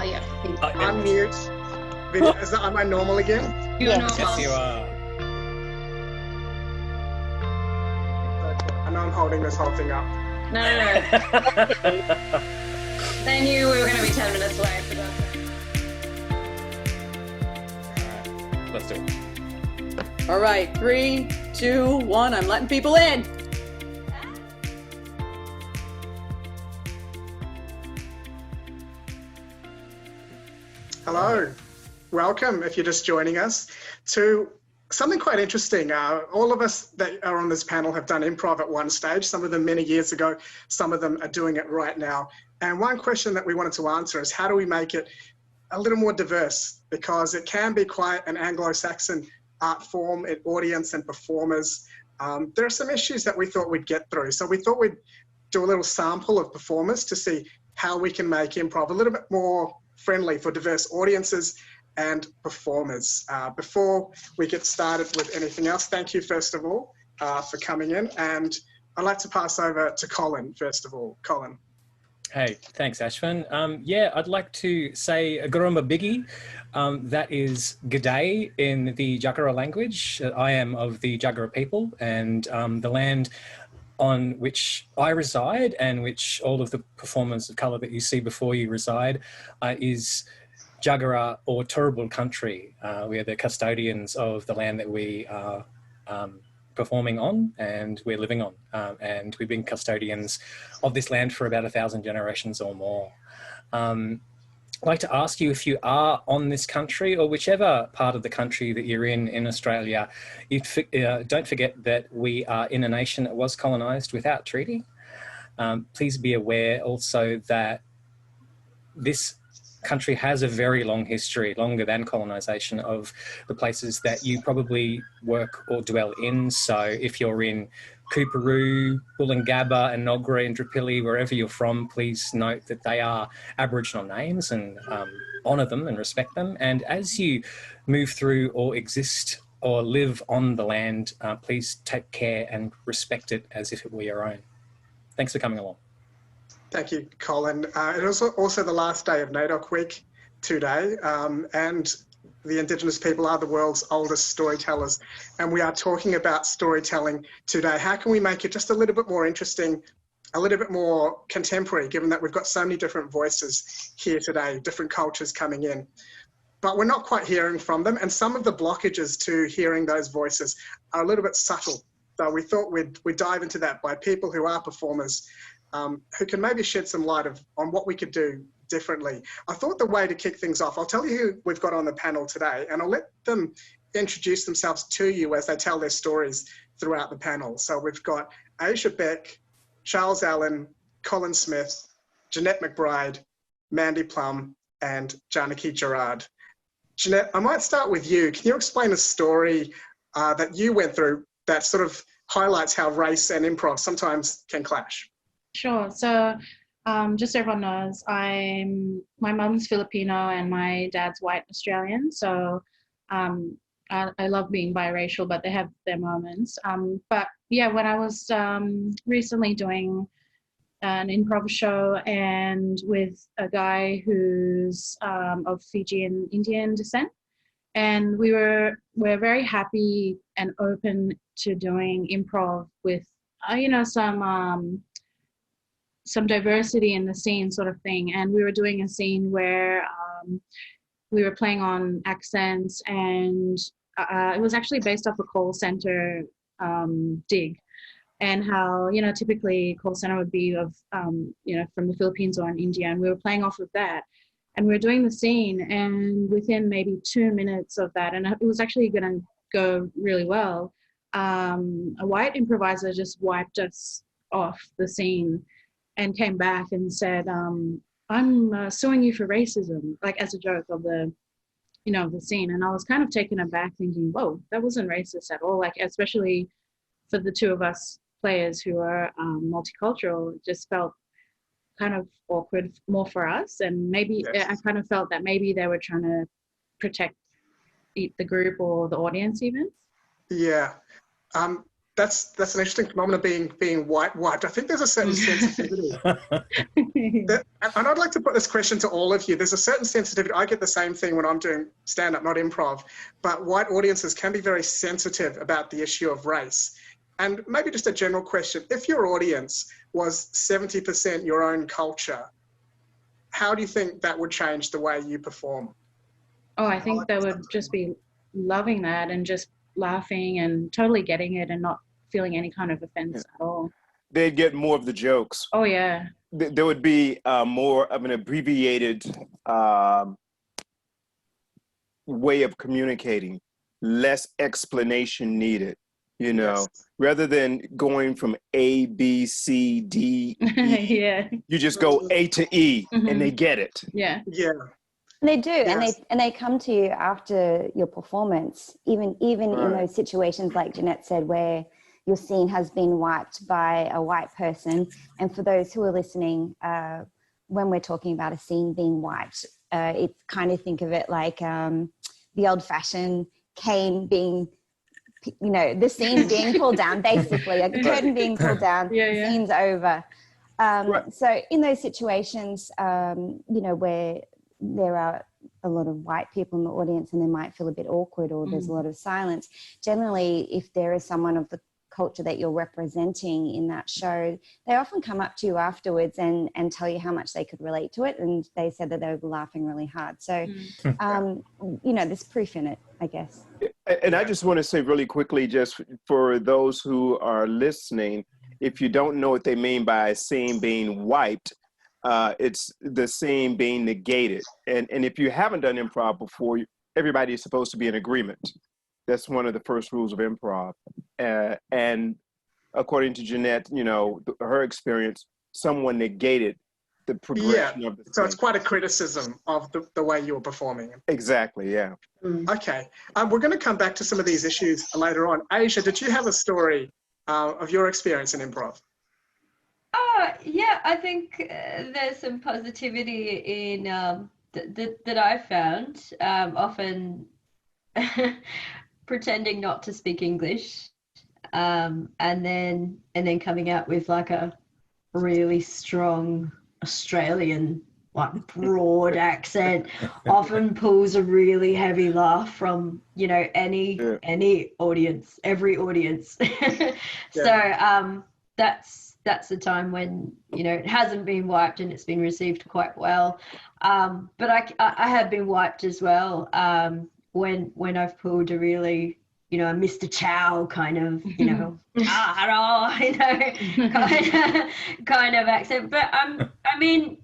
you have to think. Unmute. Am I normal again? You're Yes. normal. Yes, you are. I know I'm holding this whole thing up. No. They knew we were going to be 10 minutes away. For that. Let's do it. All right, 3, 2, 1. I'm letting people in. Hello, welcome if you're just joining us to something quite interesting. All of us that are on this panel have done improv at one stage, some of them many years ago, some of them are doing it right now. And one question that we wanted to answer is how do we make it a little more diverse? Because it can be quite an Anglo-Saxon art form in audience and performers. There are some issues that we thought we'd get through. So we thought we'd do a little sample of performers to see how we can make improv a little bit more friendly for diverse audiences and performers. Before we get started with anything else, thank you first of all for coming in, and I'd like to pass over to Colin first of all. Colin. Hey, thanks, Ashwin. Yeah, I'd like to say Gurumba Biggie. That is G'day in the Jagera language. I am of the Jagera people, and the land on which I reside and which all of the performers of colour that you see before you reside is Jagera or Turrbal country. We are the custodians of the land that we are performing on and we're living on. And we've been custodians of this land for about 1,000 generations or more. I'd like to ask you, if you are on this country or whichever part of the country that you're in Australia, don't forget that we are in a nation that was colonised without treaty. Please be aware also that this country has a very long history, longer than colonisation, of the places that you probably work or dwell in. So if you're in Coorparoo, Woolloongabba, Enoggera, Indooroopilly, wherever you're from, please note that they are Aboriginal names and honour them and respect them. And as you move through or exist or live on the land, please take care and respect it as if it were your own. Thanks for coming along. Thank you, Colin. It was also the last day of NAIDOC Week today, and the Indigenous people are the world's oldest storytellers, and we are talking about storytelling today. How can we make it just a little bit more interesting, a little bit more contemporary, given that we've got so many different voices here today, different cultures coming in? But we're not quite hearing from them, and some of the blockages to hearing those voices are a little bit subtle. So we thought we'd dive into that by people who are performers, who can maybe shed some light on what we could do differently. I thought the way to kick things off, I'll tell you who we've got on the panel today, and I'll let them introduce themselves to you as they tell their stories throughout the panel. So we've got Aisha Beck, Charles Allen, Colin Smith, Janette McBride, Mandy Plumb, and Janaki Gerard. Janette, I might start with you. Can you explain a story that you went through that sort of highlights how race and improv sometimes can clash? Sure. So just so everyone knows, my mum's Filipino and my dad's white Australian. So I love being biracial, but they have their moments. But yeah, when I was recently doing an improv show and with a guy who's of Fijian Indian descent, and we're very happy and open to doing improv with some diversity in the scene sort of thing. And we were doing a scene where we were playing on accents, and it was actually based off a call center dig, and how, typically call center would be of, from the Philippines or in India, and we were playing off of that. And we were doing the scene, and within maybe 2 minutes of that, and it was actually going to go really well, a white improviser just wiped us off the scene and came back and said, I'm suing you for racism, like as a joke of the scene. And I was kind of taken aback thinking, whoa, that wasn't racist at all. Like, especially for the two of us players who are multicultural, it just felt kind of awkward more for us. And maybe yes. I kind of felt that maybe they were trying to protect the group or the audience even. Yeah. That's an interesting phenomenon being wiped. I think there's a certain sensitivity. And I'd like to put this question to all of you. There's a certain sensitivity. I get the same thing when I'm doing stand-up, not improv, but white audiences can be very sensitive about the issue of race. And maybe just a general question, if your audience was 70% your own culture, how do you think that would change the way you perform? Oh, I think they would just be loving that and just laughing and totally getting it and not feeling any kind of offense at all. They'd get more of the jokes. Oh, yeah. There would be more of an abbreviated way of communicating, less explanation needed, you know, Yes. rather than going from A, B, C, D, E. Yeah. You just go A to E and they get it. Yeah. Yeah. They do, Yes. and they come to you after your performance, even in those situations, like Janette said, where your scene has been wiped by a white person. And for those who are listening, when we're talking about a scene being wiped, it's kind of think of it like the old-fashioned cane being, you know, the scene being pulled down, basically, like a curtain being pulled down, the scene's over. So in those situations, you know, where there are a lot of white people in the audience and they might feel a bit awkward or there's a lot of silence, generally, if there is someone of the culture that you're representing in that show, they often come up to you afterwards and tell you how much they could relate to it, and they said that they were laughing really hard. So you know, there's proof in it, I guess. And I just want to say really quickly, just for those who are listening, if you don't know what they mean by a scene being wiped, it's the scene being negated. And if you haven't done improv before, everybody is supposed to be in agreement. That's one of the first rules of improv. And according to Janette, you know, her experience, someone negated the progression of the scene. So it's quite a criticism of the way you're performing. Exactly, yeah. Okay. We're going to come back to some of these issues later on. Asia, did you have a story of your experience in improv? Yeah, I think there's some positivity in that I found. Often pretending not to speak English, and then coming out with like a really strong Australian, like broad accent, often pulls a really heavy laugh from, you know, any audience, every audience. So that's the time when, you know, it hasn't been wiped and it's been received quite well. But I have been wiped as well when I've pulled a really, you know, a Mr. Chow kind of, you know, hello, you know, kind of accent. But I mean,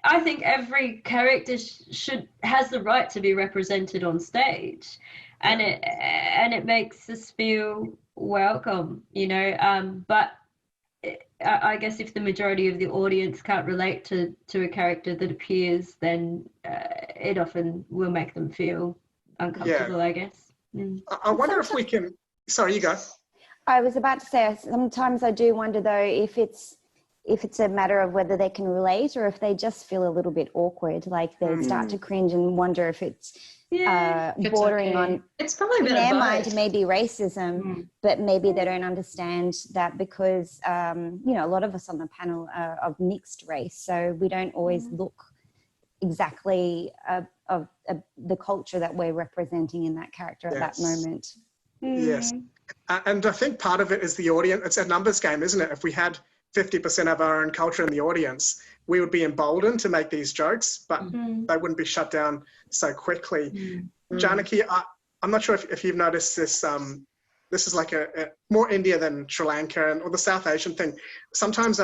I think every character has the right to be represented on stage, and it makes us feel welcome, you know. But I guess if the majority of the audience can't relate to a character that appears, then it often will make them feel uncomfortable, I guess. I wonder if we can... Sorry, you go. I was about to say, sometimes I do wonder, though, if it's a matter of whether they can relate or if they just feel a little bit awkward, like they start to cringe and wonder if it's bordering on, it's probably a bit in their of mind, both. maybe racism, but maybe they don't understand that because, you know, a lot of us on the panel are of mixed race, so we don't always look exactly of the culture that we're representing in that character at that moment. Yes. And I think part of it is the audience. It's a numbers game, isn't it? If we had 50% of our own culture in the audience, we would be emboldened to make these jokes, but they wouldn't be shut down so quickly. Janaki, I'm not sure if you've noticed this. This is like a more India than Sri Lanka or the South Asian thing. Sometimes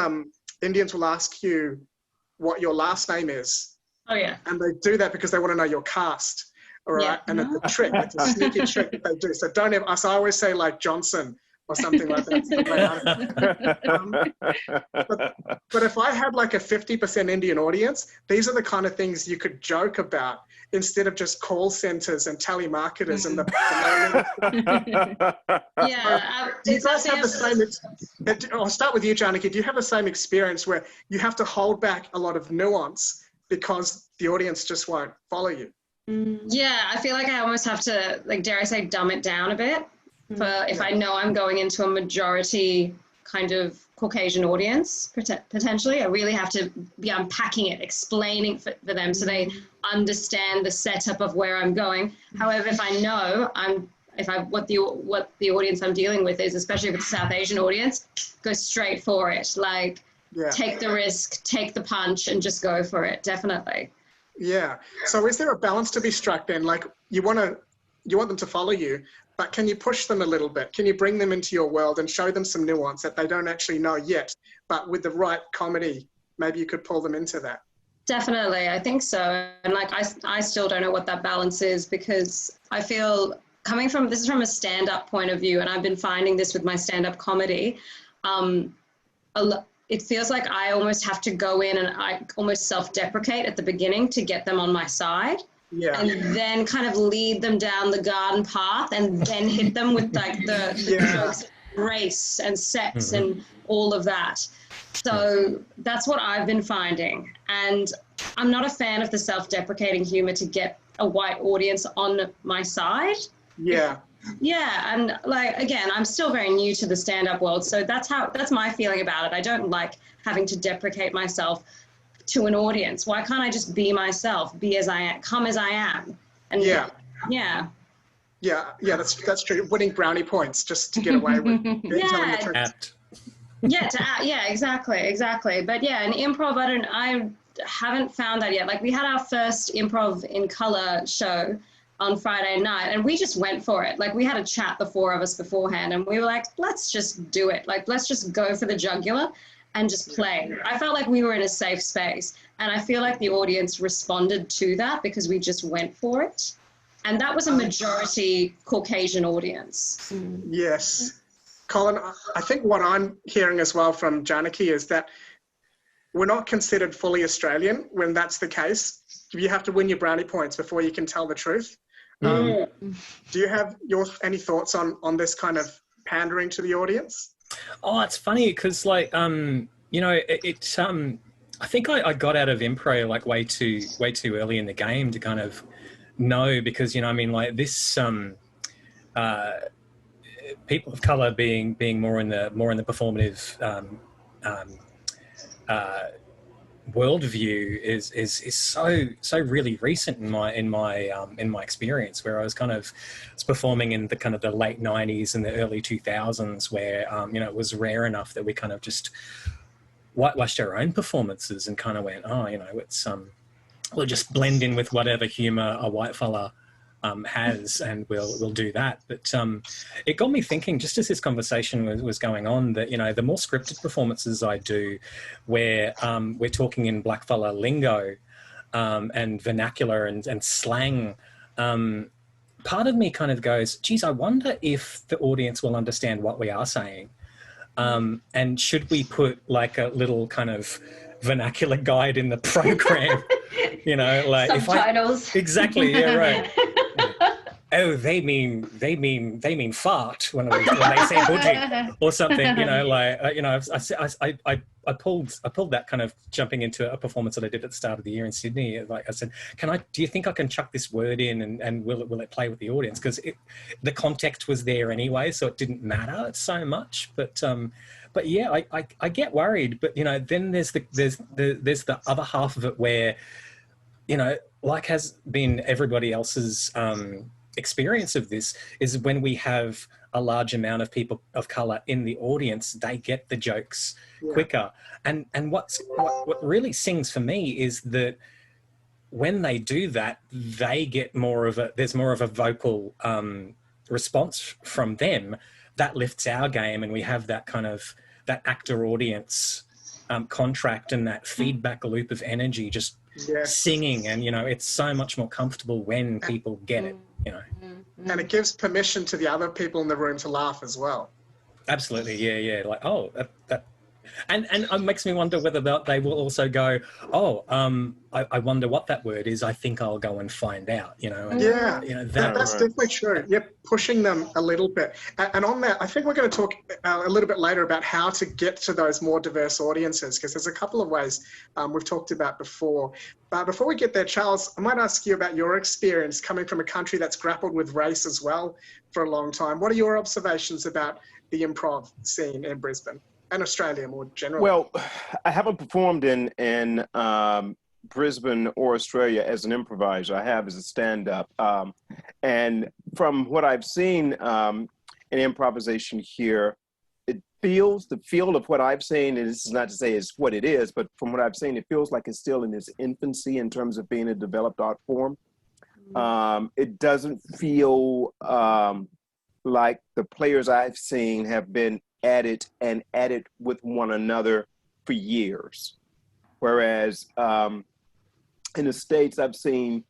Indians will ask you what your last name is. Oh, yeah. And they do that because they want to know your caste. All right. And it's a trick. It's a sneaky trick that they do. So don't ever, so I always say like Johnson or something like that. But if I had like a 50% Indian audience, these are the kind of things you could joke about instead of just call centers and telemarketers and the do you guys have the same, I'll start with you, Janaki. Do you have the same experience where you have to hold back a lot of nuance because the audience just won't follow you? Yeah, I feel like I almost have to, like, dare I say, dumb it down a bit. For if I know I'm going into a majority kind of Caucasian audience, potentially, I really have to be unpacking it, explaining for them so they understand the setup of where I'm going. However, if I know what the audience I'm dealing with is, especially if it's a South Asian audience, go straight for it. Like, take the risk, take the punch, and just go for it. Definitely. Yeah. So is there a balance to be struck then? Like, you want them to follow you, but can you push them a little bit? Can you bring them into your world and show them some nuance that they don't actually know yet? But with the right comedy, maybe you could pull them into that. Definitely, I think so. And like, I still don't know what that balance is, because I feel this is from a stand-up point of view, and I've been finding this with my stand-up comedy. It feels like I almost have to go in and I almost self-deprecate at the beginning to get them on my side. Yeah. And then kind of lead them down the garden path and then hit them with like the jokes of race and sex and all of that. So that's what I've been finding. And I'm not a fan of the self-deprecating humor to get a white audience on my side. Yeah. Yeah, and like, again, I'm still very new to the stand-up world, so that's my feeling about it. I don't like having to deprecate myself to an audience. Why can't I just be myself, be as I am, come as I am? And that's true. Winning brownie points just to get away with telling the truth. Exactly. But yeah, in improv, I haven't found that yet. Like, we had our first improv in color show on Friday night, and we just went for it. Like, we had a chat, the four of us beforehand, and we were like, let's just do it. Like, let's just go for the jugular and just play. I felt like we were in a safe space, and I feel like the audience responded to that because we just went for it. And that was a majority Caucasian audience. Yes. Colin, I think what I'm hearing as well from Janaki is that we're not considered fully Australian when that's the case. You have to win your brownie points before you can tell the truth. Do you have any thoughts on this kind of pandering to the audience? Oh, it's funny because, like, you know, I think I got out of improv like way too early in the game to kind of know, because, you know, I mean, like, this people of color being more in the performative worldview is so really recent in my experience, where I was performing in the kind of the late 90s and the early 2000s, where you know, it was rare enough that we kind of just whitewashed our own performances and kind of went, oh, you know, it's we'll just blend in with whatever humor a white fella has, and we'll do that. But it got me thinking, just as this conversation was going on, that, you know, the more scripted performances I do, where we're talking in blackfella lingo and vernacular and slang, part of me kind of goes, geez, I wonder if the audience will understand what we are saying, and should we put like a little kind of vernacular guide in the program? You know, like subtitles. Exactly, yeah, right. Oh, they mean fart when they say booty or something. You know, like you know, I pulled that kind of jumping into a performance that I did at the start of the year in Sydney. Like, I said, do you think I can chuck this word in and will it play with the audience? Because the context was there anyway, so it didn't matter so much. But yeah, I get worried. But, you know, then there's the other half of it where, you know, like has been everybody else's experience of this, is when we have a large amount of people of color in the audience, they get the jokes quicker. And what really sings for me is that when they do that, they get there's more of a vocal response from them that lifts our game, and we have that kind of that actor audience contract and that feedback loop of energy just singing. And, you know, it's so much more comfortable when people get it, you know. And it gives permission to the other people in the room to laugh as well. Absolutely, yeah. Like, oh, that And it makes me wonder whether they will also go, oh, I wonder what that word is. I think I'll go and find out, you know. And, Yeah, you know, that's definitely true. Yep, pushing them a little bit. And on that, I think we're going to talk a little bit later about how to get to those more diverse audiences, because there's a couple of ways we've talked about before. But before we get there, Charles, I might ask you about your experience coming from a country that's grappled with race as well for a long time. What are your observations about the improv scene in Brisbane and Australia more generally? Well, I haven't performed in Brisbane or Australia as an improviser. I have as a stand-up. And from what I've seen in improvisation here, it feels, the feel of what I've seen, and this is not to say it's what it is, but from what I've seen, it feels like it's still in its infancy in terms of being a developed art form. It doesn't feel like the players I've seen have been at it with one another for years. Whereas in the States, I've seen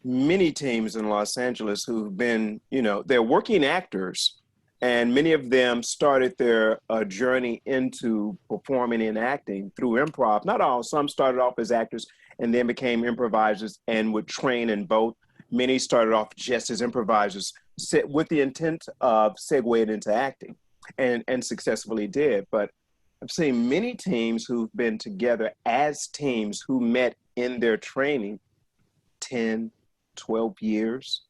many teams in Los Angeles who've been, you know, they're working actors, and many of them started their journey into performing and acting through improv. Not all, some started off as actors and then became improvisers and would train in both. Many started off just as improvisers with the intent of segueing into acting and successfully did. But I've seen many teams who've been together as teams who met in their training 10, 12 years,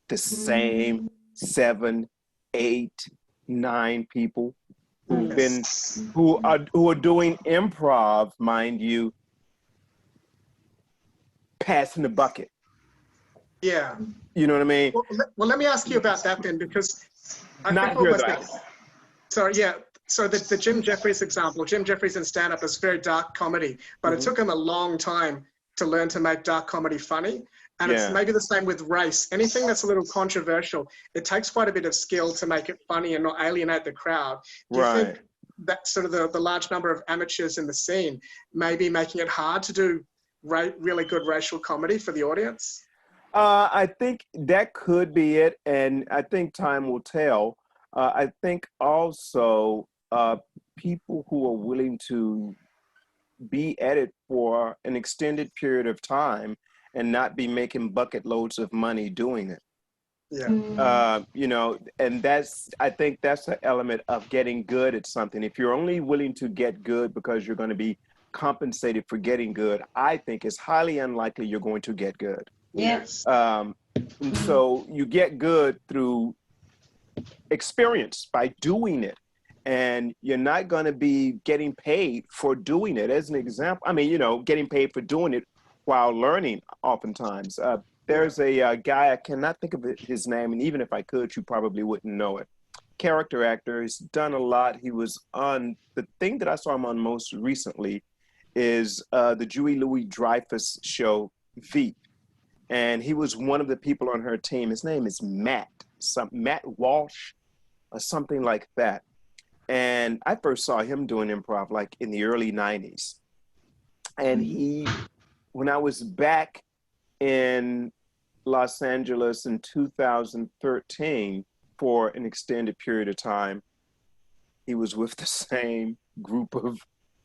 the same 7, 8, 9 people who've been, who are doing improv, mind you, passing the bucket. Yeah. You know what I mean? Well, let me ask you about that then, because I Not think here though. Sorry, yeah. So the Jim Jeffries example, Jim Jeffries in stand-up is very dark comedy, but it took him a long time to learn to make dark comedy funny. And it's maybe the same with race. Anything that's a little controversial, it takes quite a bit of skill to make it funny and not alienate the crowd. Do you think that sort of the large number of amateurs in the scene may be making it hard to do really good racial comedy for the audience? I think that could be it, and I think time will tell. I think also people who are willing to be at it for an extended period of time and not be making bucket loads of money doing it. Yeah. You know, and I think that's an element of getting good at something. If you're only willing to get good because you're going to be compensated for getting good, I think it's highly unlikely you're going to get good. Yes. So you get good through experience by doing it, and you're not going to be getting paid for doing it. As an example, I mean, you know, getting paid for doing it while learning oftentimes. There's a guy, I cannot think of his name, and even if I could, you probably wouldn't know it. Character actor, he's done a lot. He was on, the thing that I saw him on most recently is the Julie Louis-Dreyfus show, Veep. And he was one of the people on her team. His name is Matt Walsh or something like that. And I first saw him doing improv like in the early 90s. And when I was back in Los Angeles in 2013 for an extended period of time, he was with the same group of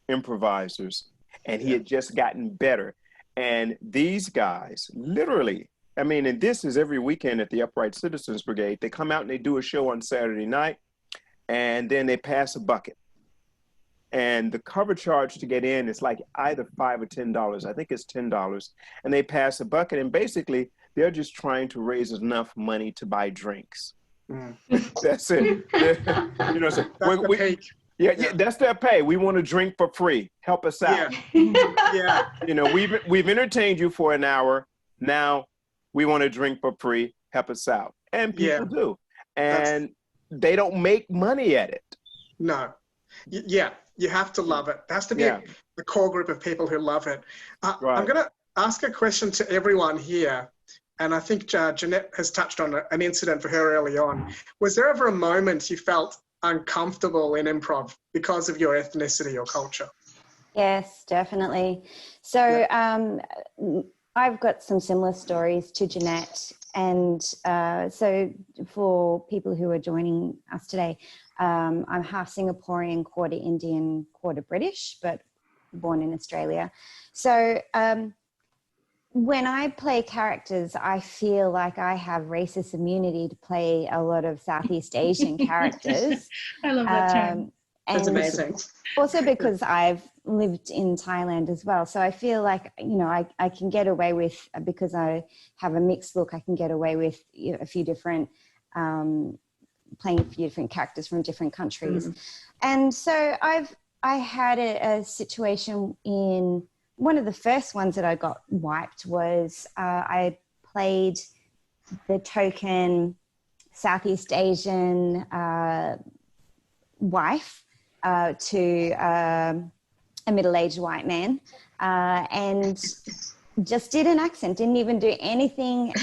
improvisers, and he had just gotten better. And these guys, literally, I mean, and this is every weekend at the Upright Citizens Brigade, they come out and they do a show on Saturday night, and then they pass a bucket. And the cover charge to get in is like either $5 or $10. I think it's $10. And they pass a bucket, and basically they're just trying to raise enough money to buy drinks. That's it. You know, so yeah, that's their pay. We want to drink for free. Help us out. Yeah. You know, we've entertained you for an hour. Now we want to drink for free. Help us out. And people do. And they don't make money at it. No. Yeah. You have to love it. There has to be the core group of people who love it. I'm going to ask a question to everyone here. And I think Janette has touched on an incident for her early on. Was there ever a moment you felt uncomfortable in improv because of your ethnicity or culture? Yes, definitely. So I've got some similar stories to Janette. And so for people who are joining us today, I'm half Singaporean, quarter Indian, quarter British, but born in Australia. So when I play characters, I feel like I have racist immunity to play a lot of Southeast Asian characters. I love that term. That's And amazing. also because I've lived in Thailand as well. So I feel like, you know, I can get away with, because I have a mixed look, I can get away with a few different, playing a few different characters from different countries. And so I had a situation in one of the first ones that I got wiped was I played the token Southeast Asian wife to a middle-aged white man, and just did an accent, didn't even do anything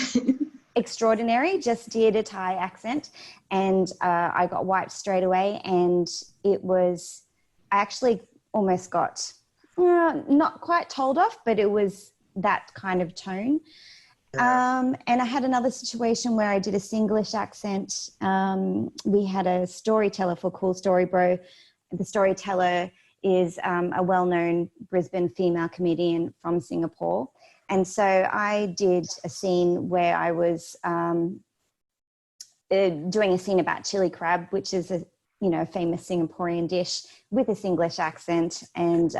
extraordinary, just did a Thai accent, and I got wiped straight away. And it was, I actually almost got not quite told off, but it was that kind of tone. And I had another situation where I did a Singlish accent. We had a storyteller for Cool Story Bro. The storyteller is a well-known Brisbane female comedian from Singapore. And so I did a scene where I was doing a scene about chili crab, which is a famous Singaporean dish, with a Singlish accent. And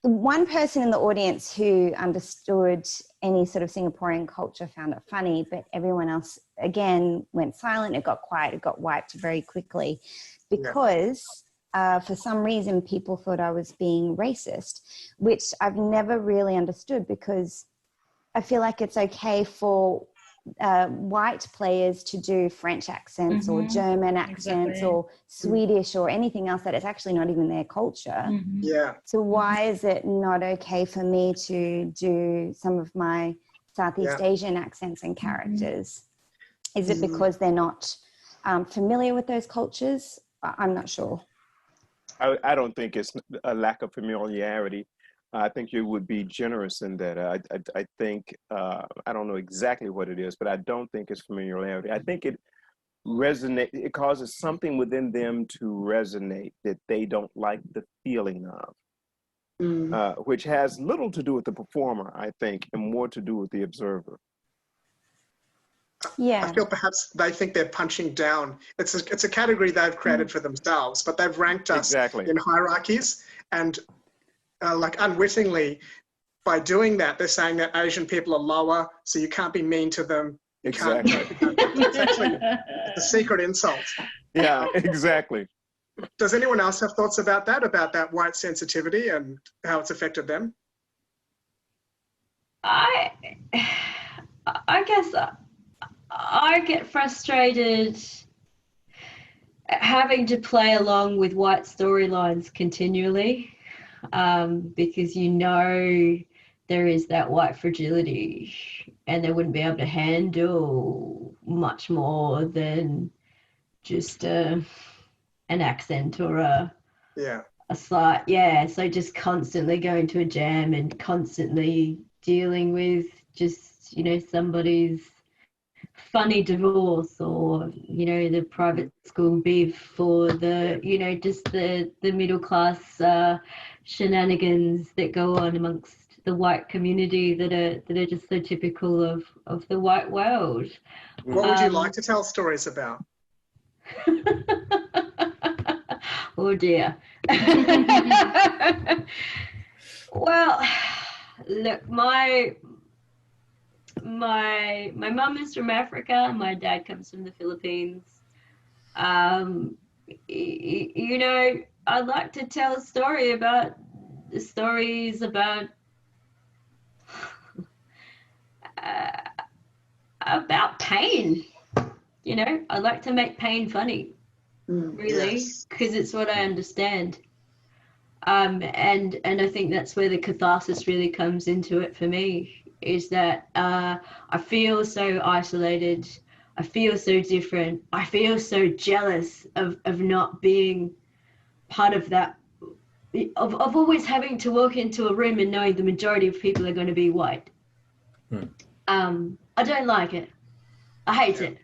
one person in the audience who understood any sort of Singaporean culture found it funny, but everyone else, again, went silent. It got quiet. It got wiped very quickly because for some reason people thought I was being racist, which I've never really understood, because I feel like it's okay for white players to do French accents or German accents or Swedish or anything else that is actually not even their culture. So why is it not okay for me to do some of my Southeast Asian accents and characters? Is it because they're not familiar with those cultures? I'm not sure. I don't think it's a lack of familiarity. I think you would be generous in that. I think, I don't know exactly what it is, but I don't think it's familiarity. I think it causes something within them to resonate that they don't like the feeling of, which has little to do with the performer, I think, and more to do with the observer. I feel perhaps they think they're punching down. It's a category they've created for themselves, but they've ranked us in hierarchies, and like unwittingly, by doing that, they're saying that Asian people are lower, so you can't be mean to them. It's actually a secret insult. Yeah, exactly. Does anyone else have thoughts about that white sensitivity and how it's affected them? I guess I get frustrated having to play along with white storylines continually, because there is that white fragility, and they wouldn't be able to handle much more than just an accent or a slight, so just constantly going to a jam and constantly dealing with just, somebody's funny divorce, or the private school beef, for the just the middle class shenanigans that go on amongst the white community that are just so typical of the white world. What would you like to tell stories about? Oh dear. Well, look, my mum is from Africa. My dad comes from the Philippines. I'd like to tell stories about pain. I like to make pain funny, really, because it's what I understand. And I think that's where the catharsis really comes into it for me, is that I feel so isolated, I feel so different, I feel so jealous of not being part of that, of always having to walk into a room and knowing the majority of people are going to be white. I don't like it. I hate it.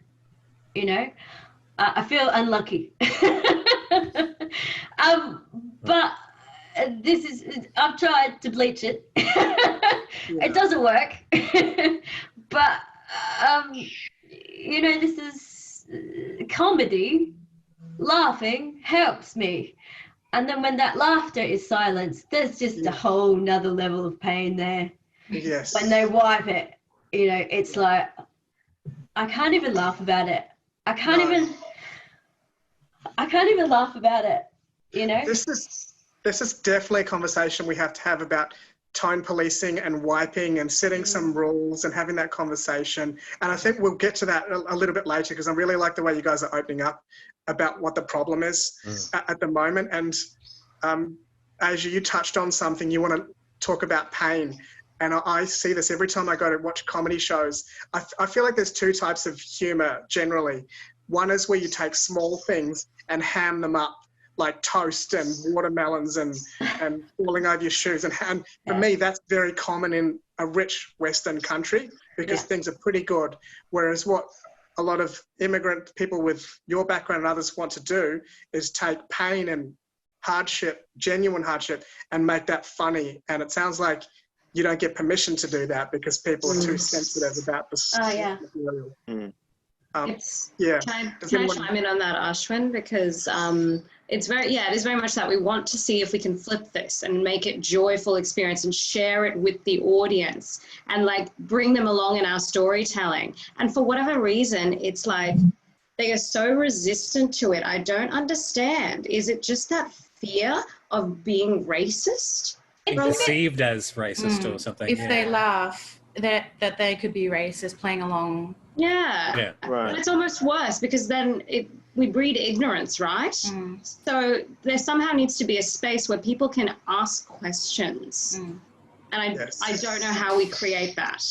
I feel unlucky. But this is, I've tried to bleach it. It doesn't work. But, you know, this is comedy. Laughing helps me. And then when that laughter is silenced, there's just a whole nother level of pain there. Yes. When they wipe it, you know, it's like, I can't even laugh about it. I can't even laugh about it, you know? This is definitely a conversation we have to have about tone policing and wiping and setting some rules and having that conversation. And I think we'll get to that a little bit later, because I really like the way you guys are opening up about what the problem is at the moment. And Asia, you touched on something, you want to talk about pain. And I see this every time I go to watch comedy shows. I feel like there's two types of humor generally. One is where you take small things and ham them up, like toast and watermelons and falling over your shoes. And for me, that's very common in a rich Western country, because things are pretty good. Whereas what a lot of immigrant people with your background and others want to do is take pain and hardship, genuine hardship, and make that funny. And it sounds like you don't get permission to do that because people are too sensitive about this material. Can I chime in on that, Ashwin? Because it's very, it is very much that we want to see if we can flip this and make it joyful experience and share it with the audience and like bring them along in our storytelling. And for whatever reason, it's like they are so resistant to it. I don't understand. Is it just that fear of being racist? Being perceived as racist or something. If they laugh, that they could be racist playing along. Yeah. Right. And it's almost worse, because then we breed ignorance, right? So there somehow needs to be a space where people can ask questions. And I don't know how we create that.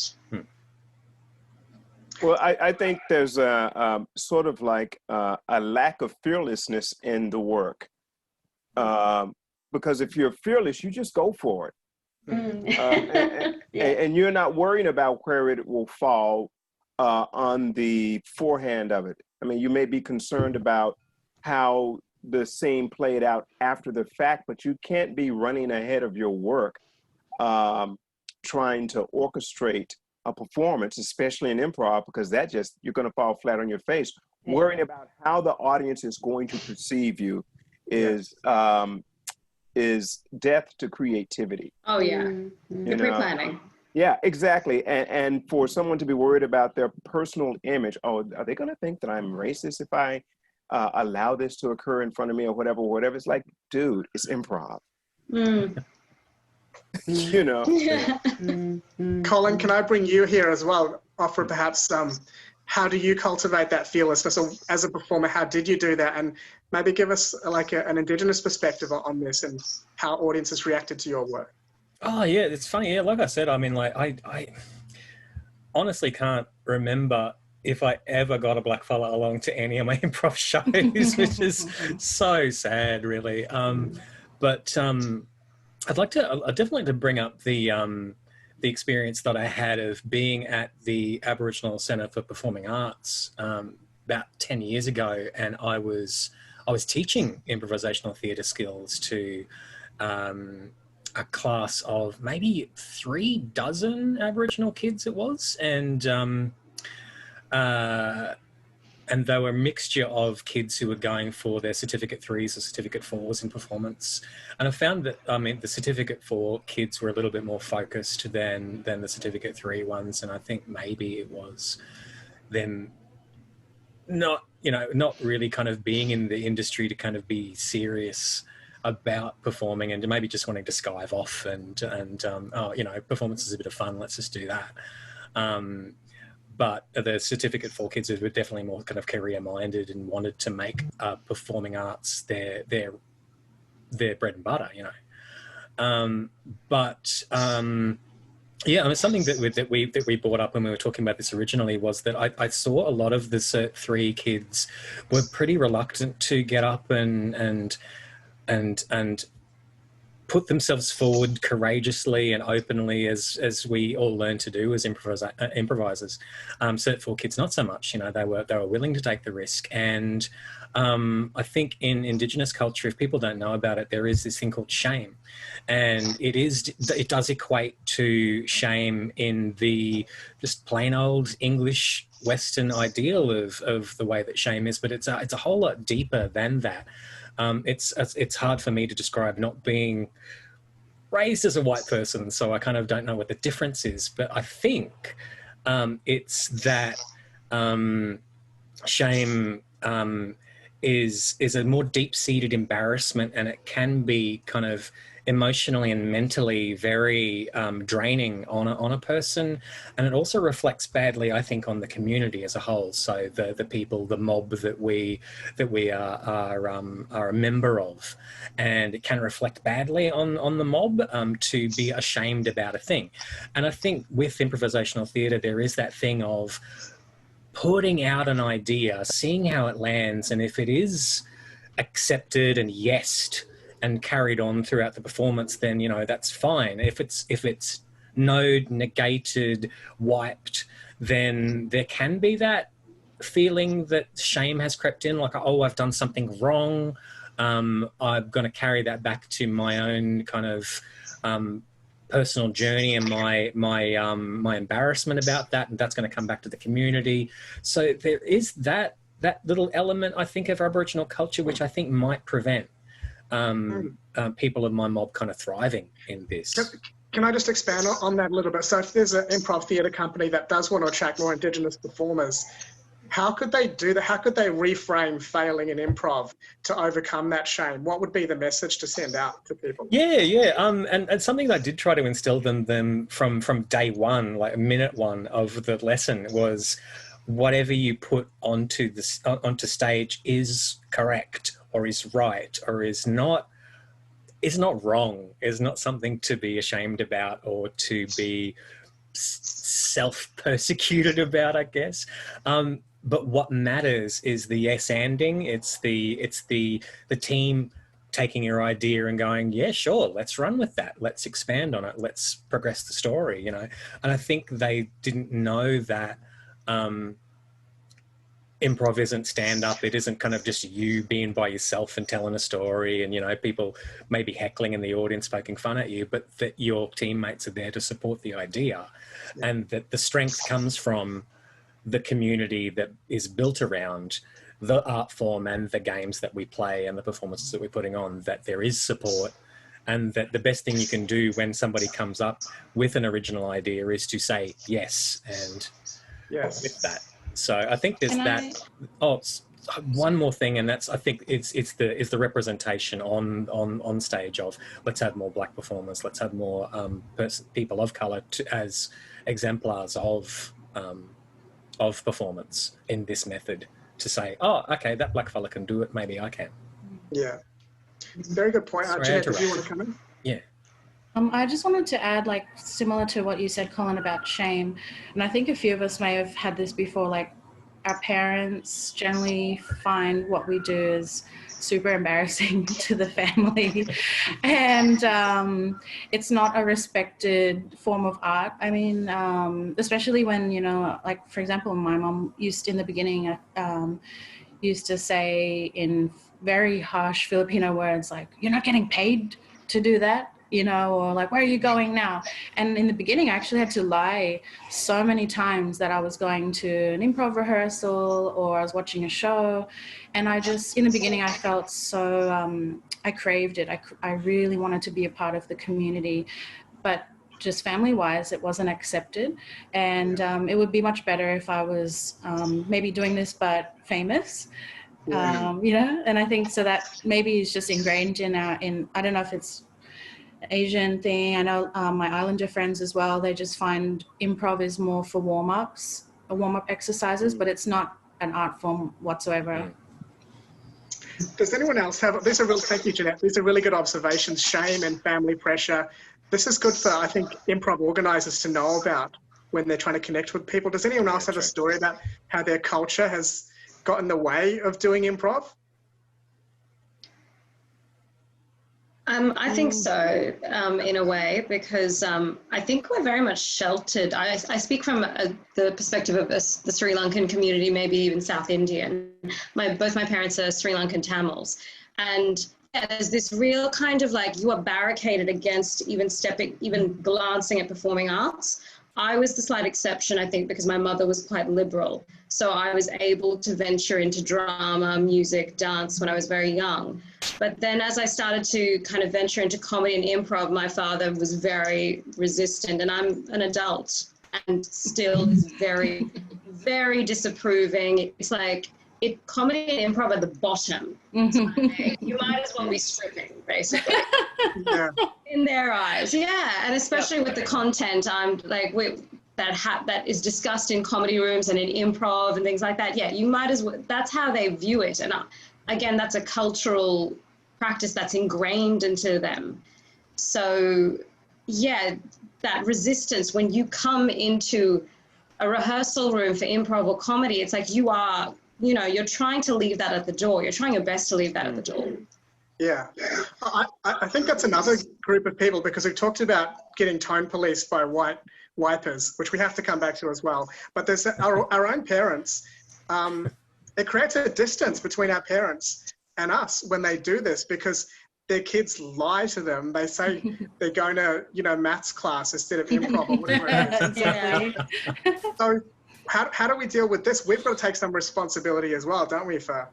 Well, I think there's a sort of like a lack of fearlessness in the work. Because if you're fearless, you just go for it. And you're not worrying about where it will fall on the forehand of it. I mean, you may be concerned about how the scene played out after the fact, but you can't be running ahead of your work trying to orchestrate a performance, especially in improv, because you're going to fall flat on your face. Worrying about how the audience is going to perceive you is death to creativity. Oh yeah, you're pre-planning. Yeah, exactly. And for someone to be worried about their personal image, are they going to think that I'm racist if I allow this to occur in front of me or whatever? It's like, dude, it's improv. You know. Colin, can I bring you here as well? Offer perhaps how do you cultivate that fearlessness? So as a performer, how did you do that? And maybe give us like an Indigenous perspective on this and how audiences reacted to your work. Oh yeah, it's funny. Yeah, like I said, I mean, like I honestly can't remember if I ever got a black fella along to any of my improv shows, which is so sad, really. But I'd definitely like to bring up the experience that I had of being at the Aboriginal Centre for Performing Arts about 10 years ago, and I was teaching improvisational theatre skills to a class of maybe 36 Aboriginal kids it was, and they were a mixture of kids who were going for their Certificate 3s or Certificate 4s in performance. And I found that, I mean, the Certificate 4 kids were a little bit more focused than the Certificate 3 ones, and I think maybe it was them not really kind of being in the industry to kind of be serious about performing and maybe just wanting to skive off and performance is a bit of fun, let's just do that. But the Certificate 4 kids were definitely more kind of career-minded and wanted to make performing arts their bread and butter, you know. Yeah, I mean, something that we brought up when we were talking about this originally was that I saw a lot of the Cert 3 kids were pretty reluctant to get up and put themselves forward courageously and openly as we all learn to do as improvisers. So for kids, not so much. You know, they were willing to take the risk. And I think in Indigenous culture, if people don't know about it, there is this thing called shame, and it does equate to shame in the just plain old English Western ideal of the way that shame is, but it's a whole lot deeper than that. It's hard for me to describe, not being raised as a white person, so I kind of don't know what the difference is. But I think it's that shame is a more deep-seated embarrassment, and it can be kind of emotionally and mentally very draining on a person, and it also reflects badly, I think, on the community as a whole. So the people, the mob that we are a member of, and it can reflect badly on the mob to be ashamed about a thing. And I think with improvisational theatre, there is that thing of putting out an idea, seeing how it lands, and if it is accepted and yesed and carried on throughout the performance, then, you know, that's fine. If it's negated, wiped, then there can be that feeling that shame has crept in, like, oh, I've done something wrong. I'm going to carry that back to my own kind of personal journey and my embarrassment about that, and that's going to come back to the community. So there is that little element, I think, of Aboriginal culture, which I think might prevent people of my mob kind of thriving in this. Can I just expand on that a little bit? So if there's an improv theatre company that does want to attract more Indigenous performers, how could they do that? How could they reframe failing in improv to overcome that shame? What would be the message to send out to people? Yeah. And something that I did try to instill them from day one, like minute one of the lesson, was whatever you put onto stage is correct, or is right, or is not wrong, is not something to be ashamed about or to be self-persecuted about, I guess. But what matters is the yes-anding. It's the team taking your idea and going, yeah, sure, let's run with that. Let's expand on it. Let's progress the story, you know. And I think they didn't know that improv isn't stand-up. It isn't kind of just you being by yourself and telling a story and, you know, people maybe heckling in the audience, poking fun at you, but that your teammates are there to support the idea. Yeah. And that the strength comes from the community that is built around the art form and the games that we play and the performances that we're putting on, that there is support, and that the best thing you can do when somebody comes up with an original idea is to say yes and with that. So I think there's one more thing, and that's, I think it's the representation on stage of, let's have more black performers, let's have more people of colour as exemplars of performance in this method, to say, oh, okay, that black fella can do it, maybe I can. Yeah, very good point. Janette, do you want to come in? Yeah. I just wanted to add, like, similar to what you said, Colin, about shame, and I think a few of us may have had this before, like, our parents generally find what we do is super embarrassing to the family, and it's not a respected form of art. I mean, especially when, you know, like, for example, my mom used in the beginning used to say in very harsh Filipino words, like, you're not getting paid to do that, you know, or like, where are you going now? And in the beginning, I actually had to lie so many times that I was going to an improv rehearsal or I was watching a show. And I just, in the beginning, I felt so, I craved it. I really wanted to be a part of the community, but just family-wise, it wasn't accepted. And it would be much better if I was maybe doing this, but famous. You know, and I think so that maybe it's just ingrained in I don't know if it's Asian thing. I know my Islander friends as well, they just find improv is more for warm-up exercises, but it's not an art form whatsoever. Does anyone else have, thank you, Janette, these are really good observations, shame and family pressure. This is good for, I think, improv organisers to know about when they're trying to connect with people. Does anyone else have a story about how their culture has got in the way of doing improv? I think so, in a way, because I think we're very much sheltered. I speak from the perspective of the Sri Lankan community, maybe even South Indian. Both my parents are Sri Lankan Tamils. And yeah, there's this real kind of like, you are barricaded against even glancing at performing arts. I was the slight exception, I think, because my mother was quite liberal. So I was able to venture into drama, music, dance when I was very young. But then as I started to kind of venture into comedy and improv, my father was very resistant, and I'm an adult and still is very, very disapproving. It's like, comedy and improv at the bottom. You might as well be stripping, basically. Yeah. In their eyes, yeah, and especially with the content, that is discussed in comedy rooms and in improv and things like that. Yeah, you might as well. That's how they view it, and again, that's a cultural practice that's ingrained into them. So, yeah, that resistance when you come into a rehearsal room for improv or comedy, it's like you're trying to leave that at the door. You're trying your best to leave that at the door. Yeah, I think that's another group of people, because we've talked about getting tone policed by wipers, which we have to come back to as well. But there's our own parents. It creates a distance between our parents and us when they do this, because their kids lie to them. They say they're going to, maths class instead of improv or whatever it is. So how do we deal with this? We've got to take some responsibility as well, don't we, for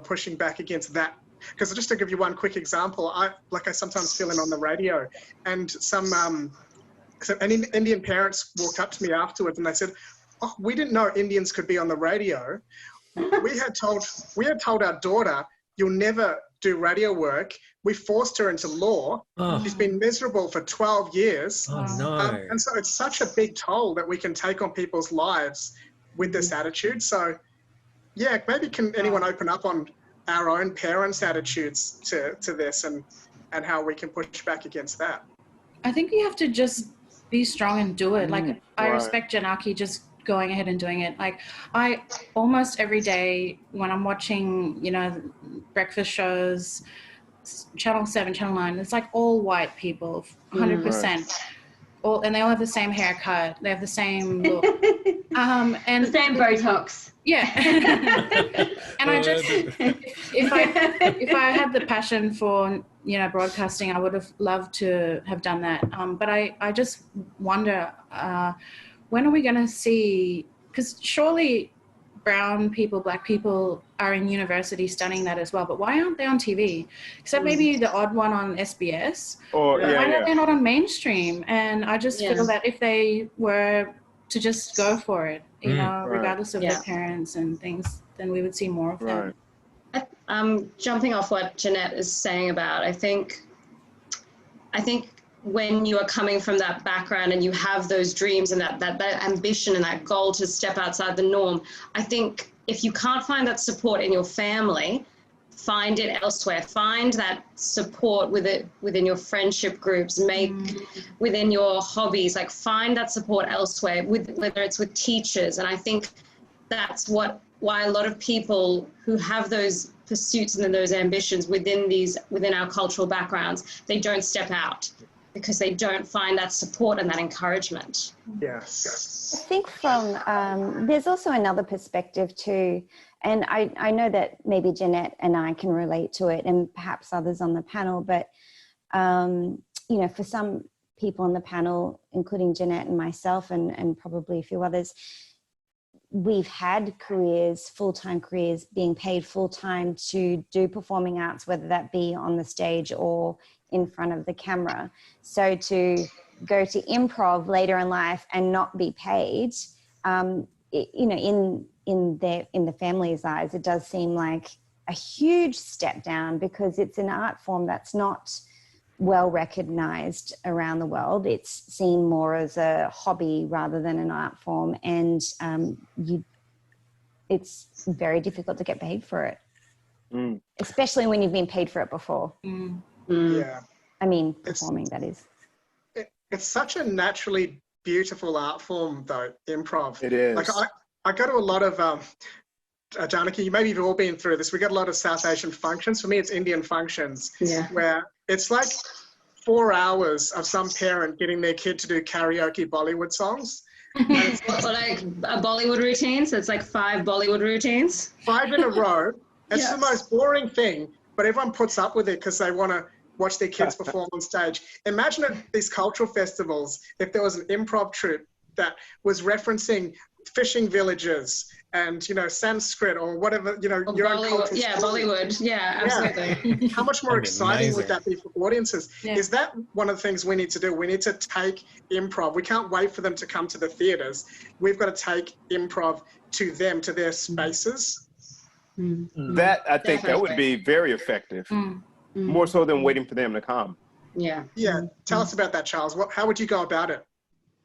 pushing back against that? Because just to give you one quick example, I sometimes fill in on the radio, and some Indian parents walked up to me afterwards and they said, "Oh, we didn't know Indians could be on the radio. We had told our daughter, you'll never do radio work. We forced her into law. Oh. She's been miserable for 12 years. Oh, no. And so it's such a big toll that we can take on people's lives with this attitude. So, yeah, maybe can anyone open up on our own parents' attitudes to this and how we can push back against that? I think you have to just be strong and do it. Like, I respect Janaki just going ahead and doing it. Like, I almost every day when I'm watching, breakfast shows, Channel 7, Channel 9, it's like all white people, 100%. And they all have the same haircut. They have the same look. And the same Botox. Yeah. And I just, if I had the passion for, broadcasting, I would have loved to have done that. But I just wonder, when are we going to see, because surely brown people, black people are in university studying that as well, but why aren't they on TV? Except maybe the odd one on SBS. Why are they not on mainstream? And I just feel that if they were to just go for it, regardless of their parents and things, then we would see more of them. Jumping off what Janette is saying about, I think when you are coming from that background and you have those dreams and that ambition and that goal to step outside the norm, I think if you can't find that support in your family, find it elsewhere. Find that support within your friendship groups, within your hobbies, like find that support elsewhere, whether it's with teachers. And I think that's why a lot of people who have those pursuits and those ambitions within our cultural backgrounds, they don't step out, because they don't find that support and that encouragement. Yes. I think there's also another perspective too, and I know that maybe Janette and I can relate to it, and perhaps others on the panel, but for some people on the panel, including Janette and myself and probably a few others, we've had careers, full-time careers, being paid full-time to do performing arts, whether that be on the stage or in front of the camera. So to go to improv later in life and not be paid, in the family's eyes, it does seem like a huge step down, because it's an art form that's not well recognized around the world. It's seen more as a hobby rather than an art form, and it's very difficult to get paid for it, especially when you've been paid for it before. Yeah. I mean, performing, that is. It's such a naturally beautiful art form, though, improv. It is. Like, I go to a lot of, Janaki, maybe you've all been through this. We got a lot of South Asian functions. For me, it's Indian functions, where it's like 4 hours of some parent getting their kid to do karaoke Bollywood songs. Or like a Bollywood routine, so it's like 5 Bollywood routines. 5 in a row. It's Yes. the most boring thing, but everyone puts up with it because they want to watch their kids perform on stage. Imagine at these cultural festivals, if there was an improv troupe that was referencing fishing villages and, you know, Sanskrit or whatever, you know, Or your own Bollywood. cultural Yeah, story. Bollywood. Yeah, absolutely. How much more That'd be exciting would amazing. that be for audiences? Yeah. Is that one of the things we need to do? We need to take improv. We can't wait for them to come to the theatres. We've got to take improv to them, to their spaces. That, I think that would be very effective, more so than waiting for them to come. Yeah. Yeah. Tell us about that, Charles. How would you go about it?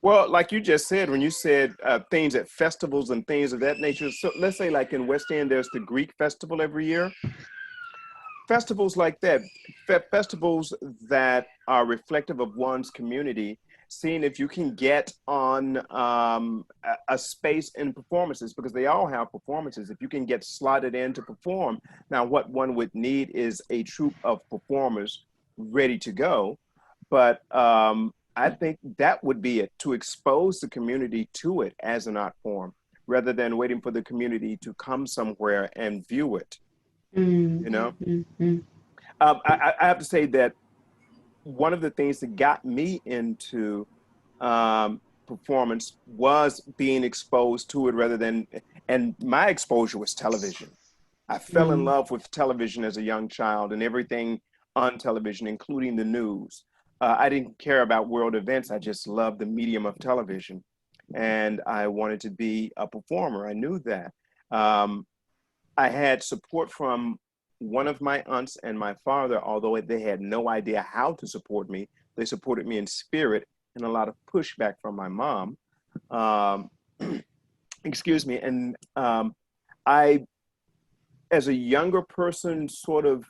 Well, like you just said, when you said things at festivals and things of that nature, so let's say like in West End, there's the Greek festival every year. Festivals like that, festivals that are reflective of one's community, seeing if you can get on a space in performances, because they all have performances. If you can get slotted in to perform, now what one would need is a troupe of performers ready to go. But I think that would be it, to expose the community to it as an art form, rather than waiting for the community to come somewhere and view it. You know, I have to say that one of the things that got me into performance was being exposed to it, rather than, and my exposure was television. I fell in love with television as a young child and everything on television, including the news. I didn't care about world events. I just loved the medium of television. And I wanted to be a performer. I knew that. I had support from one of my aunts and my father, although they had no idea how to support me. They supported me in spirit, and a lot of pushback from my mom. Excuse me. And I, as a younger person, sort of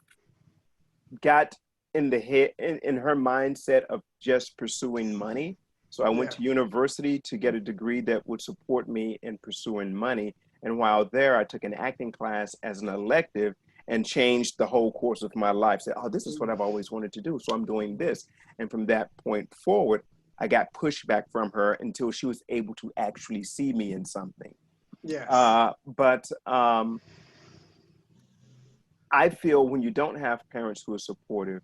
got in the head, in her mindset of just pursuing money. So I went to university to get a degree that would support me in pursuing money. And while there, I took an acting class as an elective and changed the whole course of my life. Said, oh, this is what I've always wanted to do, so I'm doing this. And from that point forward, I got pushback from her until she was able to actually see me in something. Yes. But I feel when you don't have parents who are supportive,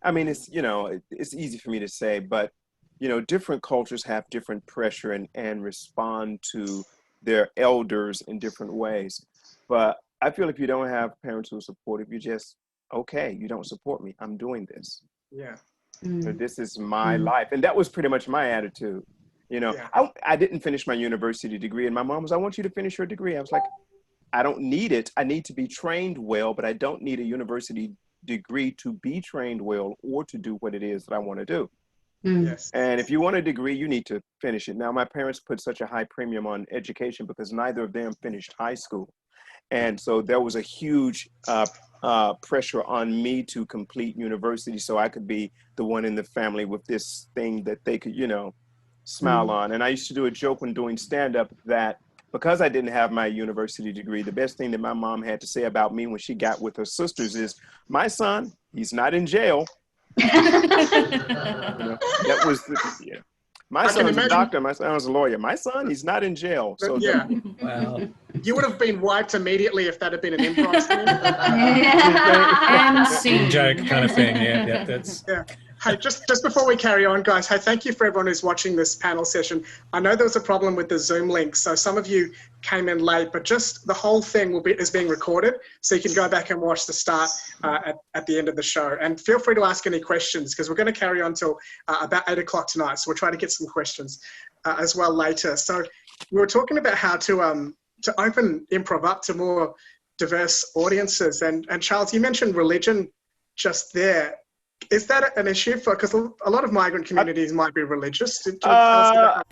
I mean, it's, you know, it's easy for me to say, but, you know, different cultures have different pressure and respond to their elders in different ways. But I feel if you don't have parents who are supportive, you just, okay, you don't support me, I'm doing this. Yeah. So this is my life. And that was pretty much my attitude. You know, I didn't finish my university degree, and my mom was, I want you to finish your degree. I was like, I don't need it. I need to be trained well, but I don't need a university degree to be trained well or to do what it is that I want to do. Yes. And if you want a degree, you need to finish it. Now, my parents put such a high premium on education because neither of them finished high school. And so there was a huge pressure on me to complete university so I could be the one in the family with this thing that they could, you know, smile on. And I used to do a joke when doing stand-up that because I didn't have my university degree, the best thing that my mom had to say about me when she got with her sisters is, my son, he's not in jail. You know, that was, my son's a doctor, my son was a lawyer. My son, he's not in jail. So yeah. Wow. You would have been wiped immediately if that had been an improv scene. And scene. Joke kind of thing. Yeah, that's. Yeah. Hey, just before we carry on, guys, hey, thank you for everyone who's watching this panel session. I know there was a problem with the Zoom link, so some of you came in late, but just the whole thing is being recorded, so you can go back and watch the start at the end of the show. And feel free to ask any questions, because we're going to carry on till about 8 o'clock tonight, so we'll try to get some questions as well later. So we were talking about how to open improv up to more diverse audiences. And Charles, you mentioned religion just there. Is that an issue because a lot of migrant communities might be religious? Tell us about that.